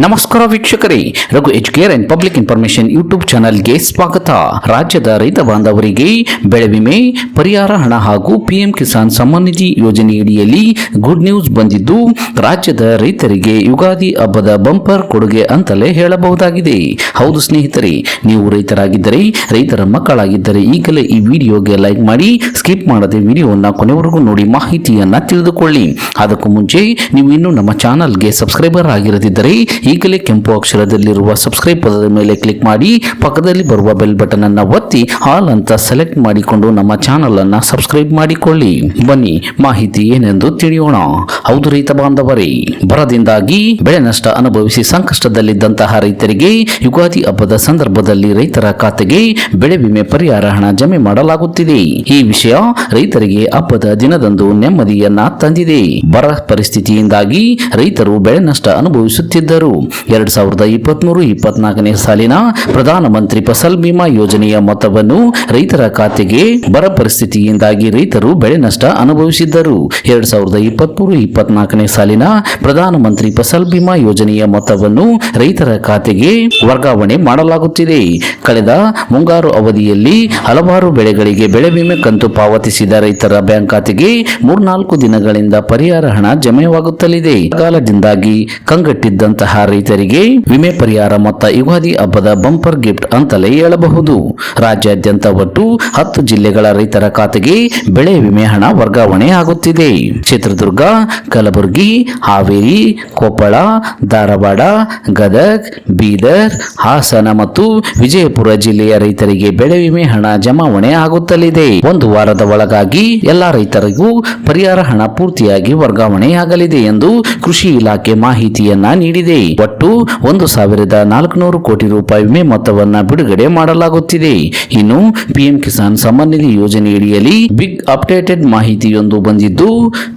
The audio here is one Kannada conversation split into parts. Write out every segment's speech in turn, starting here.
ನಮಸ್ಕಾರ ವೀಕ್ಷಕರೇ, Raghu Educare and public information YouTube ಚಾನೆಲ್ಗೆ ಸ್ವಾಗತ. ರಾಜ್ಯದ ರೈತ ಬಾಂಧವರಿಗೆ ಬೆಳೆ ವಿಮೆ ಪರಿಹಾರ ಹಣ ಹಾಗೂ ಪಿಎಂ ಕಿಸಾನ್ ಸಮ್ಮಾನ್ ನಿಧಿ ಯೋಜನೆಯಡಿಯಲ್ಲಿ ಗುಡ್ ನ್ಯೂಸ್ ಬಂದಿದ್ದು, ರಾಜ್ಯದ ರೈತರಿಗೆ ಯುಗಾದಿ ಹಬ್ಬದ ಬಂಪರ್ ಕೊಡುಗೆ ಅಂತಲೇ ಹೇಳಬಹುದಾಗಿದೆ. ಹೌದು ಸ್ನೇಹಿತರೆ, ನೀವು ರೈತರಾಗಿದ್ದರೆ, ರೈತರ ಮಕ್ಕಳಾಗಿದ್ದರೆ ಈಗಲೇ ಈ ವಿಡಿಯೋಗೆ ಲೈಕ್ ಮಾಡಿ, ಸ್ಕಿಪ್ ಮಾಡದೆ ವಿಡಿಯೋವನ್ನು ಕೊನೆವರೆಗೂ ನೋಡಿ ಮಾಹಿತಿಯನ್ನ ತಿಳಿದುಕೊಳ್ಳಿ. ಅದಕ್ಕೂ ಮುಂಚೆ ನೀವು ಇನ್ನೂ ನಮ್ಮ ಚಾನಲ್ಗೆ ಸಬ್ಸ್ಕ್ರೈಬರ್ ಆಗಿರದಿದ್ದರೆ ಈಗಲೇ ಕೆಂಪು ಅಕ್ಷರದಲ್ಲಿರುವ ಸಬ್ಸ್ಕ್ರೈಬ್ ಪದದ ಮೇಲೆ ಕ್ಲಿಕ್ ಮಾಡಿ, ಪಕ್ಕದಲ್ಲಿ ಬರುವ ಬೆಲ್ ಬಟನ್ ಅನ್ನು ಒತ್ತಿ ಆಲ್ ಅಂತ ಸೆಲೆಕ್ಟ್ ಮಾಡಿಕೊಂಡು ನಮ್ಮ ಚಾನಲ್ ಅನ್ನು ಸಬ್ಸ್ಕ್ರೈಬ್ ಮಾಡಿಕೊಳ್ಳಿ. ಬನ್ನಿ ಮಾಹಿತಿ ಏನೆಂದು ತಿಳಿಯೋಣ. ಹೌದು ರೈತ ಬಾಂಧವರೇ, ಬರದಿಂದಾಗಿ ಬೆಳೆ ನಷ್ಟ ಅನುಭವಿಸಿ ಸಂಕಷ್ಟದಲ್ಲಿದ್ದಂತಹ ರೈತರಿಗೆ ಯುಗಾದಿ ಹಬ್ಬದ ಸಂದರ್ಭದಲ್ಲಿ ರೈತರ ಖಾತೆಗೆ ಬೆಳೆ ವಿಮೆ ಪರಿಹಾರ ಹಣ ಜಮೆ ಮಾಡಲಾಗುತ್ತಿದೆ. ಈ ವಿಷಯ ರೈತರಿಗೆ ಹಬ್ಬದ ದಿನದಂದು ನೆಮ್ಮದಿಯನ್ನ ತಂದಿದೆ. ಬರ ಪರಿಸ್ಥಿತಿಯಿಂದಾಗಿ ರೈತರು ಬೆಳೆ ನಷ್ಟ ಅನುಭವಿಸುತ್ತಿದ್ದರು. 2023-24 ಸಾಲಿನ ಪ್ರಧಾನಮಂತ್ರಿ ಫಸಲ್ ಬಿಮಾ ಯೋಜನೆಯ ಮೊತ್ತವನ್ನು ರೈತರ ಖಾತೆಗೆ ಬರ ಪರಿಸ್ಥಿತಿಯಿಂದಾಗಿ ರೈತರು ಬೆಳೆ ನಷ್ಟ ಅನುಭವಿಸಿದ್ದರು. 2023-24 ಸಾಲಿನ ಪ್ರಧಾನಮಂತ್ರಿ ಫಸಲ್ ಬಿಮಾ ಯೋಜನೆಯ ಮೊತ್ತವನ್ನು ರೈತರ ಖಾತೆಗೆ ವರ್ಗಾವಣೆ ಮಾಡಲಾಗುತ್ತಿದೆ. ಕಳೆದ ಮುಂಗಾರು ಅವಧಿಯಲ್ಲಿ ಹಲವಾರು ಬೆಳೆಗಳಿಗೆ ಬೆಳೆ ವಿಮೆ ಕಂತು ಪಾವತಿಸಿದ ರೈತರ ಬ್ಯಾಂಕ್ ಖಾತೆಗೆ 3-4 ದಿನಗಳಿಂದ ಪರಿಹಾರ ಹಣ ಜಮೆಯಾಗುತ್ತಲಿದೆ. ಬರಗಾಲದಿಂದಾಗಿ ಕಂಗೆಟ್ಟಿದ್ದಂತಹ ರೈತರಿಗೆ ವಿಮೆ ಪರಿಹಾರ ಮೊತ್ತ ಯುಗಾದಿ ಹಬ್ಬದ ಬಂಪರ್ ಗಿಫ್ಟ್ ಅಂತಲೇ ಹೇಳಬಹುದು. ರಾಜ್ಯಾದ್ಯಂತ ಒಟ್ಟು 10 ಜಿಲ್ಲೆಗಳ ರೈತರ ಖಾತೆಗೆ ಬೆಳೆ ವಿಮೆ ಹಣ ವರ್ಗಾವಣೆ ಆಗುತ್ತಿದೆ. ಚಿತ್ರದುರ್ಗ, ಕಲಬುರಗಿ, ಹಾವೇರಿ, ಕೊಪ್ಪಳ, ಧಾರವಾಡ, ಗದಗ್, ಬೀದರ್, ಹಾಸನ ಮತ್ತು ವಿಜಯಪುರ ಜಿಲ್ಲೆಯ ರೈತರಿಗೆ ಬೆಳೆ ವಿಮೆ ಹಣ ಜಮಾವಣೆ ಆಗುತ್ತಲಿದೆ. ಒಂದು ವಾರದ ಒಳಗಾಗಿ ಎಲ್ಲಾ ರೈತರಿಗೂ ಪರಿಹಾರ ಹಣ ಪೂರ್ತಿಯಾಗಿ ವರ್ಗಾವಣೆಯಾಗಲಿದೆ ಎಂದು ಕೃಷಿ ಇಲಾಖೆ ಮಾಹಿತಿಯನ್ನ ನೀಡಿದೆ. ಒಟ್ಟು 1,400 ಕೋಟಿ ರೂಪಾಯಿ ವಿಮೆ ಮೊತ್ತವನ್ನ ಬಿಡುಗಡೆ ಮಾಡಲಾಗುತ್ತಿದೆ. ಇನ್ನು ಪಿಎಂ ಕಿಸಾನ್ ಸಮ್ಮಾನ್ ನಿಧಿ ಯೋಜನೆಯಡಿಯಲ್ಲಿ ಬಿಗ್ ಅಪ್ಡೇಟೆಡ್ ಮಾಹಿತಿಯೊಂದು ಬಂದಿದ್ದು,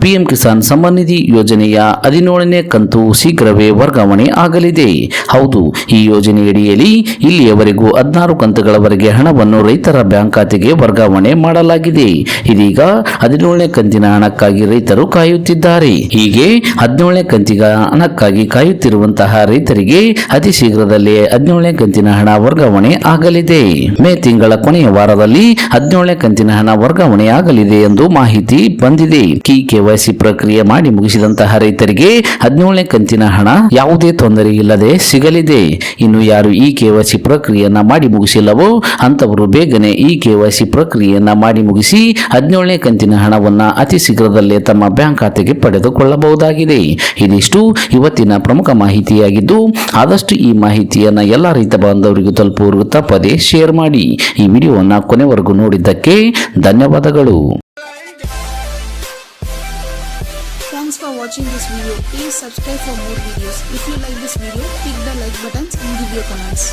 ಪಿಎಂ ಕಿಸಾನ್ ಸಮ್ಮಾನ್ ನಿಧಿ ಯೋಜನೆಯ 17ನೇ ಕಂತು ಶೀಘ್ರವೇ ವರ್ಗಾವಣೆ ಆಗಲಿದೆ. ಹೌದು, ಈ ಯೋಜನೆಯಡಿಯಲ್ಲಿ ಇಲ್ಲಿಯವರೆಗೂ 16 ಕಂತುಗಳವರೆಗೆ ಹಣವನ್ನು ರೈತರ ಬ್ಯಾಂಕ್ ಖಾತೆಗೆ ವರ್ಗಾವಣೆ ಮಾಡಲಾಗಿದೆ. ಇದೀಗ 17ನೇ ಕಂತಿನ ಹಣಕ್ಕಾಗಿ ರೈತರು ಕಾಯುತ್ತಿದ್ದಾರೆ. ಹೀಗೆ 17ನೇ ಕಂತಿನ ಹಣಕ್ಕಾಗಿ ಕಾಯುತ್ತಿರುವಂತಹ ರೈತರಿಗೆ ಅತಿ ಶೀಘ್ರದಲ್ಲೇ 17ನೇ ಕಂತಿನ ಹಣ ವರ್ಗಾವಣೆ ಆಗಲಿದೆ. ಮೇ ತಿಂಗಳ ಕೊನೆಯ ವಾರದಲ್ಲಿ 17ನೇ ಕಂತಿನ ಹಣ ವರ್ಗಾವಣೆ ಆಗಲಿದೆ ಎಂದು ಮಾಹಿತಿ ಬಂದಿದೆ. ಕೆವೈಸಿ ಪ್ರಕ್ರಿಯೆ ಮಾಡಿ ಮುಗಿಸಿದಂತಹ ರೈತರಿಗೆ 17ನೇ ಕಂತಿನ ಹಣ ಯಾವುದೇ ತೊಂದರೆ ಇಲ್ಲದೆ ಸಿಗಲಿದೆ. ಇನ್ನು ಯಾರು ಈ ಕೆವೈಸಿ ಪ್ರಕ್ರಿಯೆಯನ್ನ ಮಾಡಿ ಮುಗಿಸಿಲ್ಲವೋ ಅಂತವರು ಬೇಗನೆ ಈ ಕೆವೈಸಿ ಪ್ರಕ್ರಿಯೆಯನ್ನ ಮಾಡಿ ಮುಗಿಸಿ 17ನೇ ಕಂತಿನ ಹಣವನ್ನ ಅತಿ ಶೀಘ್ರದಲ್ಲೇ ತಮ್ಮ ಬ್ಯಾಂಕ್ ಖಾತೆಗೆ ಪಡೆದುಕೊಳ್ಳಬಹುದಾಗಿದೆ. ಇದಿಷ್ಟು ಇವತ್ತಿನ ಪ್ರಮುಖ ಮಾಹಿತಿಯಾಗಿದ್ದು, ಆದಷ್ಟು ಈ ಮಾಹಿತಿಯನ್ನ ಎಲ್ಲ ರೈತ ಬಾಂಧವರಿಗೂ ತಲುಪುವವರೆಗೂ ತಪ್ಪದೆ ಶೇರ್ ಮಾಡಿ. ಈ ವಿಡಿಯೋವನ್ನ ಕೊನೆವರೆಗೂ ನೋಡಿದ್ದಕ್ಕೆ ಧನ್ಯವಾದಗಳು. Thanks for watching this video. Please subscribe for more videos. If you like this video, click the like buttons and give your comments.